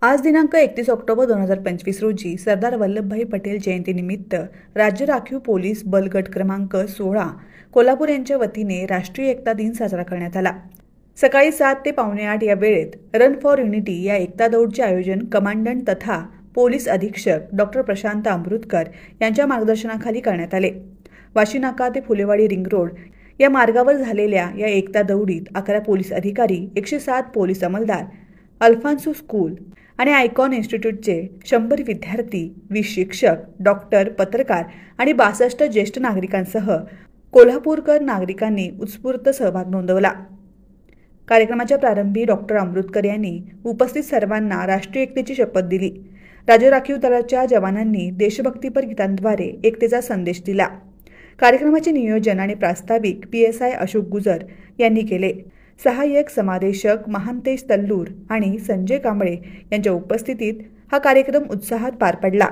आज दिनांक 31 ऑक्टोबर 2025 रोजी सरदार वल्लभभाई पटेल जयंतीनिमित्त राज्य राखीव पोलीस बल गट क्रमांक 16 कोल्हापूर यांच्या वतीने राष्ट्रीय एकता दिन साजरा करण्यात आला। सकाळी 7 ते पावणे 8 या वेळेत रन फॉर युनिटी या एकता दौडचे आयोजन कमांडंट तथा पोलीस अधीक्षक डॉक्टर प्रशांत अमृतकर यांच्या मार्गदर्शनाखाली करण्यात आले। वाशी नाका ते फुलेवाडी रिंग रोड या मार्गावर झालेल्या या एकता दौडीत 11 पोलीस अधिकारी, 107 पोलीस अंमलदार, अल्फान्सो स्कूल आणि आयकॉन इन्स्टिट्यूटचे 100 विद्यार्थी, 20 शिक्षक, डॉक्टर, पत्रकार आणि 62 ज्येष्ठ नागरिकांसह कोल्हापूरकर नागरिकांनी उत्स्फूर्त सहभाग नोंदवला। कार्यक्रमाच्या प्रारंभी डॉक्टर अमृतकर यांनी उपस्थित सर्वांना राष्ट्रीय एकतेची शपथ दिली। राज्य राखीव दलाच्या जवानांनी देशभक्तीपर गीतांद्वारे एकतेचा संदेश दिला। कार्यक्रमाचे नियोजन आणि प्रास्ताविक PSI अशोक गुजर यांनी केले। सहाय्यक समादेशक महांतेश तल्लूर आणि संजय कांबळे यांच्या उपस्थितीत हा कार्यक्रम उत्साहात पार पडला।